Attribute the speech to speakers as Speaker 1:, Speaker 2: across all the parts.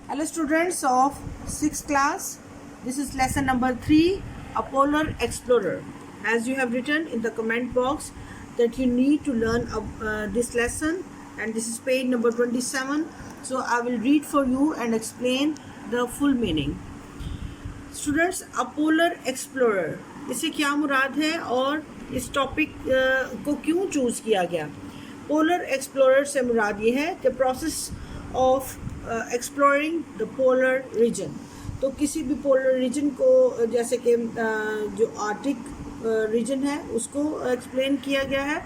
Speaker 1: Hello students of 6th class, this is lesson number 3, a polar explorer. As you have written in the comment box that you need to learn this lesson, and this is page number 27. So I will read for you and explain the full meaning. Students, a polar explorer, इससे क्या मुराद है और इस topic को क्यों choose किया गया? Polar explorer से मुराद ये है कि process of exploring the polar region. तो किसी भी पोलर रीजन को, जैसे कि जो आर्टिक रीजन है उसको एक्सप्लेन किया गया है.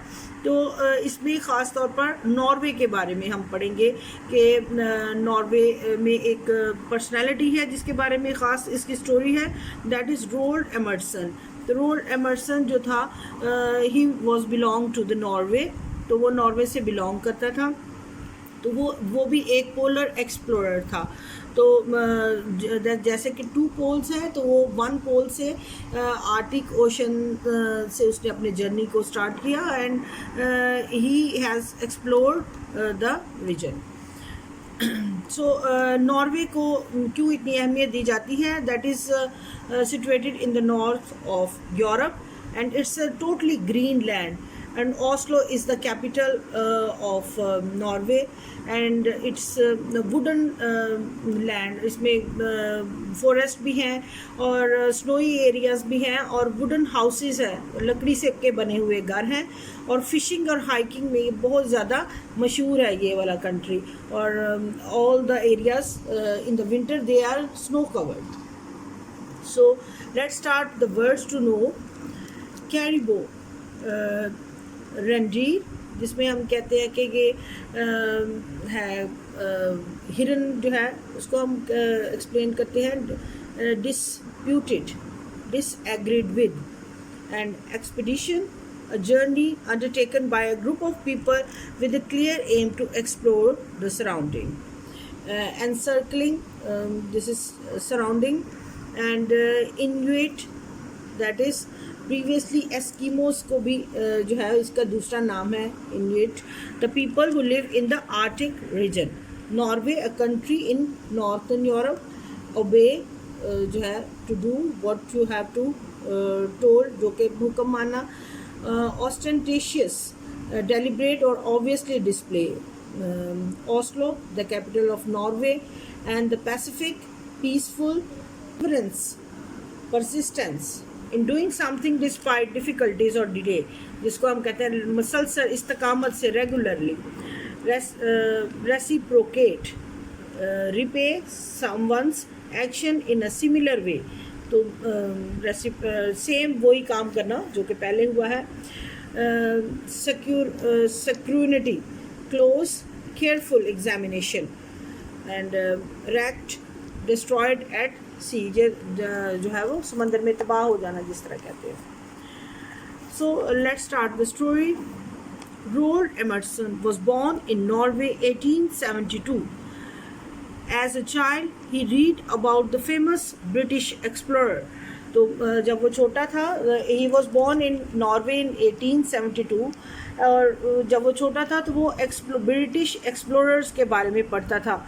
Speaker 1: तो इसमें ख़ास तौर पर नॉर्वे के बारे में हम पढ़ेंगे कि नॉर्वे में एक पर्सनालिटी है जिसके बारे में ख़ास इसकी स्टोरी है. That is Roald Amundsen. तो रोल्ड एमर्सन जो था, he was belong to the Norway. तो वो नॉर्वे से बिलोंग करता था. तो वो भी एक पोलर एक्सप्लोरर था. तो जैसे कि 2 पोल्स हैं, तो वो 1 पोल से आर्टिक ओशन से उसने अपने जर्नी को स्टार्ट किया and he has explored the region. So Norway को क्यों इतनी अहमियत दी जाती है? That is situated in the north of Europe and it's a totally green land. And Oslo is the capital of Norway, and it's wooden land. इसमें forest भी हैं और स्नोई एरियाज़ भी हैं और वुडन हाउसेस हैं, लकड़ी से के बने हुए घर हैं. और फिशिंग और हाइकिंग में ये बहुत ज़्यादा मशहूर है ये वाला कंट्री. और all the areas in the winter they are snow covered. So let's start the words to know. Caribou, reindeer, जिसमें हम कहते हैं कि ये है हिरन जो है उसको हम एक्सप्लेन करते हैं disputed, disagreed with. And expedition, a journey undertaken by a group of people with a clear aim to explore the surrounding. Encircling, this is surrounding. And Inuit, that is previously Eskimos को भी जो है इसका दूसरा नाम है Inuit. The people who live in the Arctic region. Norway, a country in northern Europe. Obey जो है to do what you have to told, जो कि हुक्म माना. ऑस्टेंटेशियस, डेलिब्रेट और obviously display. Oslo, the capital of Norway. And the Pacific, peaceful. Persistence in doing something despite difficulties or delay, जिसको हम कहते हैं मुसलसल इस्तकामत से, regularly. Reciprocate, repay someone's action in a similar way. तो सेम वही काम करना जो कि पहले हुआ है. Security, close, careful examination. And wrecked, destroyed at sea, जो है वो समंदर में तबाह हो जाना जिस तरह कहते हैं. So let's start the story. Roald Emerson was born in Norway 1872. As a child he read about the famous British explorer. तो जब वो छोटा था, he was born in Norway in 1872. और जब वो छोटा था तो वो ब्रिटिश एक्सप्लोरर्स के बारे में पढ़ता था.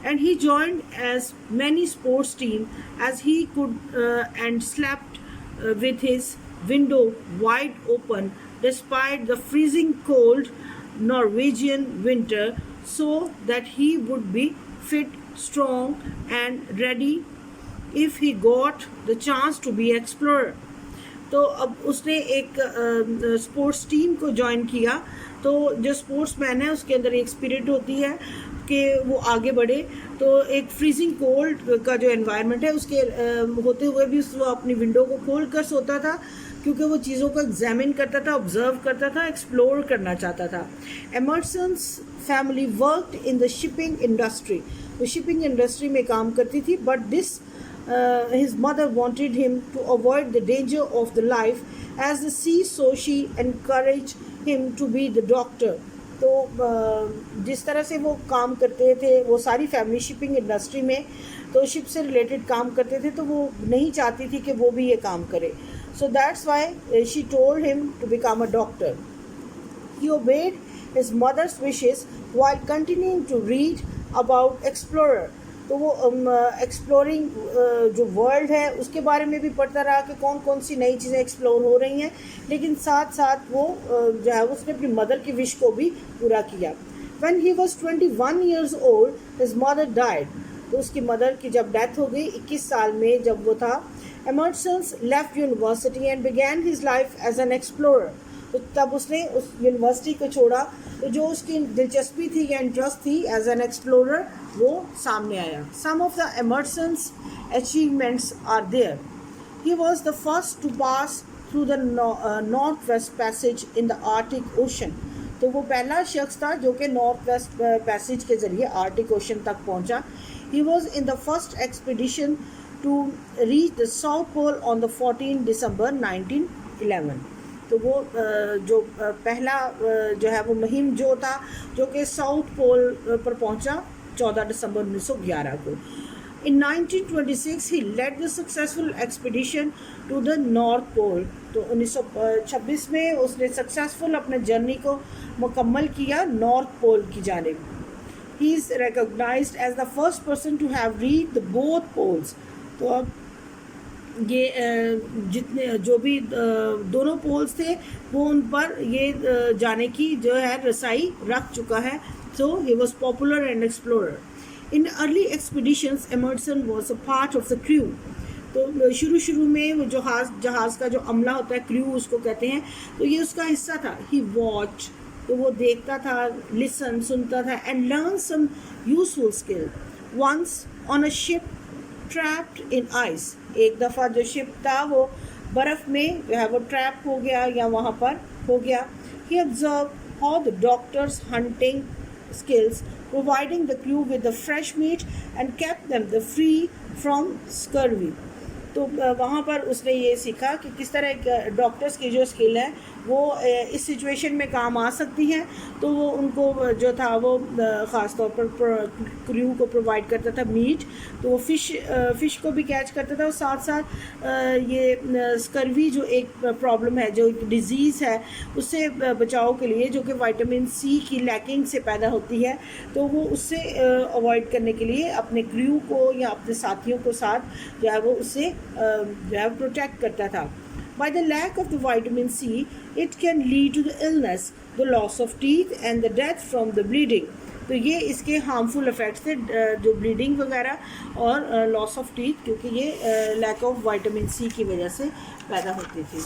Speaker 1: And he joined as many sports team as he could and slept with his window wide open despite the freezing cold Norwegian winter, so that he would be fit, strong and ready if he got the chance to be explorer. तो अब उसने एक sports team को join किया. तो जो sports man है उसके अंदर एक स्पिरिट होती है कि वो आगे बढ़े. तो एक फ्रीजिंग कोल्ड का जो एनवायरनमेंट है उसके होते हुए भी वो अपनी विंडो को खोल कर सोता था, क्योंकि वो चीज़ों को एग्जामिन करता था, ऑब्जर्व करता था, एक्सप्लोर करना चाहता था. Emerson's family worked in the shipping industry. वो शिपिंग इंडस्ट्री में काम करती थी. But this his mother wanted him to avoid the danger of the life as the sea, so she encouraged him to be the doctor. तो जिस तरह से वो काम करते थे, वो सारी फैमिली शिपिंग इंडस्ट्री में, तो शिप से रिलेटेड काम करते थे, तो वो नहीं चाहती थी कि वो भी ये काम करे. So that's why she told him to become a doctor. He obeyed his mother's wishes while continuing to read about explorer. तो वो एक्सप्लोरिंग जो वर्ल्ड है उसके बारे में भी पढ़ता रहा कि कौन कौन सी नई चीज़ें एक्सप्लोर हो रही हैं, लेकिन साथ साथ वो जो है उसने अपनी मदर की विश को भी पूरा किया। When he was 21 years old, his mother died. तो उसकी मदर की जब डेथ हो गई 21 साल में जब वो था, Emerson left university and began his life as an explorer. तो तब उसने उस यूनिवर्सिटी को छोड़ा, तो जो उसकी दिलचस्पी थी या इंटरेस्ट थी एज एन एक्सप्लोरर वो सामने आया। Some of the Emerson's achievements are there. He was the first to pass through the Northwest Passage in the Arctic Ocean. तो वो पहला शख्स था जो कि नॉर्थ वेस्ट पैसेज के ज़रिए आर्टिक ओशन तक पहुंचा। He was in the first expedition to reach the South Pole on the 14 December 1911। तो वो जो पहला जो है वो मुहिम जो था जो कि साउथ पोल पर पहुंचा 14 दिसंबर 1911 को। In 1926 he led the successful expedition to the North Pole. तो 1926 में उसने सक्सेसफुल अपने जर्नी को मुकम्मल किया नॉर्थ पोल की जानिब। He is recognized as the first person to have reached the both poles. तो अब ये जितने जो भी दोनों पोल्स थे वो उन पर ये जाने की जो है रसाई रख चुका है। So he was popular and explorer. In early expeditions, Emerson was a part of the crew. तो शुरू में वो जहाज़ का जो अमला होता है, क्रू उसको कहते हैं, तो ये उसका हिस्सा था। He watched, तो वो देखता था, listen सुनता था, and learned some useful skill. Once on a ship trapped in ice, एक दफ़ा जो शिप था वो बर्फ़ में जो है वो ट्रैप हो गया या वहाँ पर हो गया। He observed how the doctors hunting skills providing the crew with the fresh meat and kept them free from scurvy. तो वहाँ पर उसने ये सीखा कि किस तरह एक डॉक्टर्स की जो स्किल है वो इस सिचुएशन में काम आ सकती हैं। तो वो उनको जो था वो ख़ास तौर पर क्रू को प्रोवाइड करता था मीट, तो वो फ़िश को भी कैच करता था और साथ साथ ये स्कर्वी जो एक प्रॉब्लम है, जो एक डिज़ीज़ है, उससे बचाव के लिए जो कि विटामिन सी की लैकिंग से पैदा होती है, तो वो उससे अवॉइड करने के लिए अपने क्रू को या अपने साथियों को साथ जो है वो उससे जो है प्रोटेक्ट करता था। By the lack of the vitamin C, it can lead to the illness, the loss of teeth and the death from the bleeding. तो ये इसके हार्मफुल इफ़ेक्ट्स थे, जो ब्लीडिंग वगैरह और लॉस ऑफ टीथ, क्योंकि ये लैक ऑफ विटामिन सी की वजह से पैदा होती थी।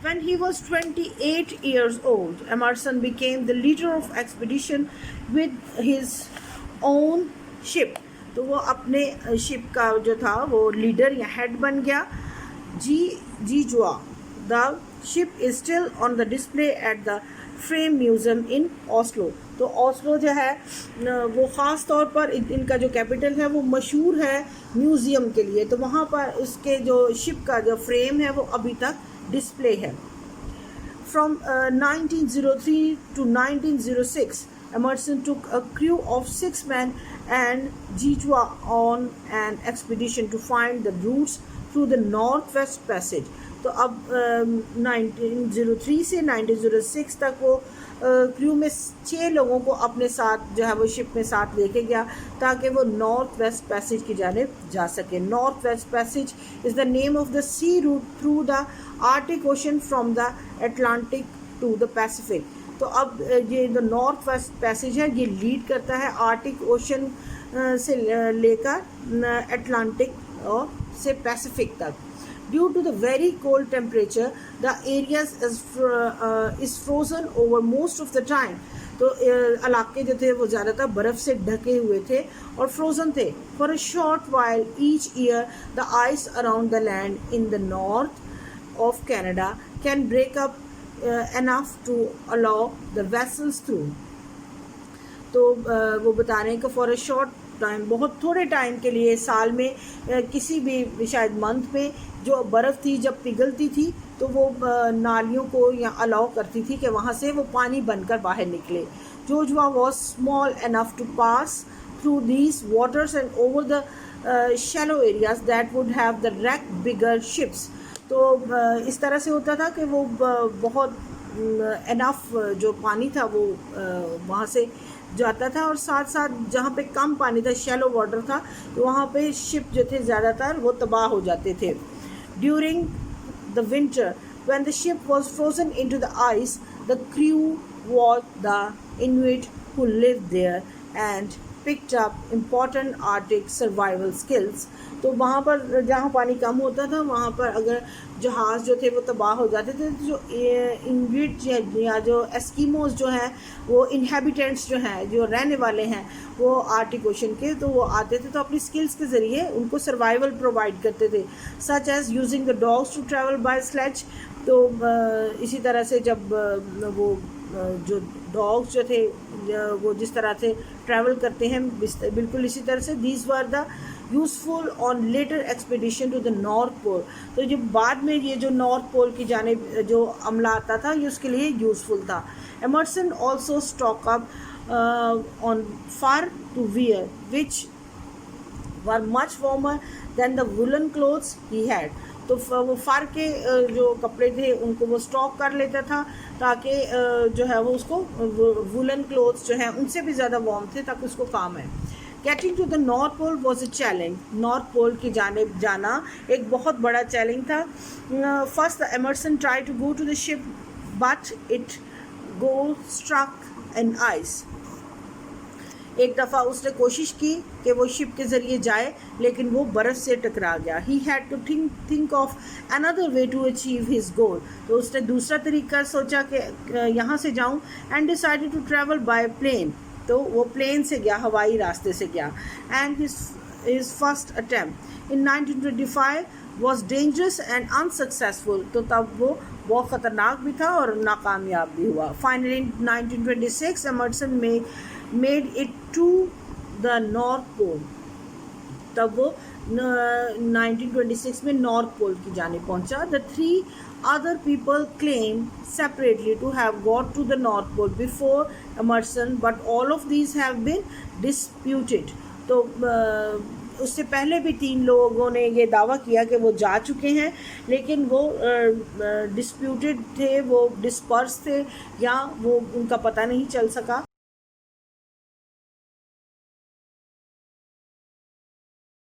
Speaker 1: When he was 28 years old, Emerson became the leader of expedition with his own ship. तो वो अपने शिप का जो था वो लीडर या हेड बन गया। Gjoa the ship is still on the display at the Fram museum in Oslo. तो ओस्लो जो है वो ख़ास तौर पर इनका जो कैपिटल है वो मशहूर है म्यूज़ियम के लिए, तो वहाँ पर उसके जो शिप का जो फ्रेम है वो अभी तक डिस्प्ले है। From 1903 to 1906, Emerson took a crew of 6 men and Jichua on an expedition to find the routes through the Northwest Passage. तो अब 1903 से 1906 तक वो क्रू में 6 लोगों को अपने साथ जो है वो शिप में साथ लेके गया ताकि वो नॉर्थ वेस्ट पैसेज की जानिब जा सके। North west passage is the name of the sea route through the Arctic Ocean from the Atlantic to the Pacific. तो अब ये जो नॉर्थ वेस्ट पैसेज है ये लीड करता है आर्टिक ओशन से लेकर अटलांटिक और से पैसिफिक तक। Due to the very cold temperature, the areas is frozen over most of the time. तो इलाके जो थे वो ज़्यादातर बर्फ़ से ढके हुए थे और फ्रोज़न थे। For a short while each year, the ice around the land in the north of Canada can break up enough to allow the vessels through. तो वो बता रहे हैं कि फॉर अ शॉर्ट टाइम, बहुत थोड़े टाइम के लिए साल में किसी भी शायद मंथ में जो बर्फ़ थी जब पिघलती थी तो वो नालियों को या अलाउ करती थी कि वहाँ से वो पानी बनकर बाहर निकले। Gjoa was small enough to pass through these waters and over the shallow areas that would have the wreck bigger ships. तो इस तरह से होता था कि वो बहुत एनफ जो पानी था वो वहाँ से जाता था, और साथ साथ जहाँ पे कम पानी था, शैलो वाटर था, तो वहाँ पे शिप जो थे ज़्यादातर वो तबाह हो जाते थे. During the winter when the ship was frozen into the ice, the crew was the Inuit who lived there and picked up important Arctic survival skills. तो वहाँ पर जहाँ पानी कम होता था वहाँ पर अगर जहाज़ जो थे वो तबाह हो जाते थे, तो जो इन्विट या जो एस्कीमोज जो हैं, वो इनहेबिटेंट्स जो हैं, जो रहने वाले हैं वो आर्टिक ओशन के, तो वो आते थे तो अपनी स्किल्स के ज़रिए उनको सर्वाइवल प्रोवाइड करते थे, such as using the dogs to travel by sledge. तो इसी तरह से जब वो जो डॉग्स जो थे वो जिस तरह से ट्रैवल करते हैं, बिल्कुल इसी तरह से these were the useful on later expedition to the North Pole. तो जब बाद में ये जो नॉर्थ पोल की जानिब जो अमला आता था ये उसके लिए यूज़फुल था. Amundsen also stock up on fur to wear which were much warmer than the woollen clothes he had. तो वो फर के जो कपड़े थे उनको वो स्टॉक कर लेता था ताकि जो है वो उसको वुलन क्लोथ्स जो हैं उनसे भी ज़्यादा वार्म थे ताकि उसको काम है. Getting to the North Pole was a challenge. North Pole की जानिब जाना एक बहुत बड़ा चैलेंज था. First the Amundsen try to go to the ship but it go struck in ice. एक दफ़ा उसने कोशिश की कि वो शिप के ज़रिए जाए लेकिन वो बर्फ़ से टकरा गया. He had to think of another way to achieve his goal. तो उसने दूसरा तरीका सोचा कि यहाँ से जाऊँ, and decided to travel by plane. तो वो प्लेन से गया, हवाई रास्ते से गया. And his first attempt in 1925 was dangerous and unsuccessful. तो तब वो बहुत ख़तरनाक भी था और नाकामयाब भी हुआ. Finally in 1926 Emerson made it to the North Pole. तब वो 1926 में नॉर्थ पोल की जानिब पहुंचा. The 3 other people claim separately to have got to the North Pole before Emerson, but all of these have been disputed. तो उससे पहले भी 3 लोगों ने ये दावा किया कि वो जा चुके हैं, लेकिन वो डिस्प्यूटेड थे, वो डिस्पर्स थे, या वो उनका पता नहीं चल सका.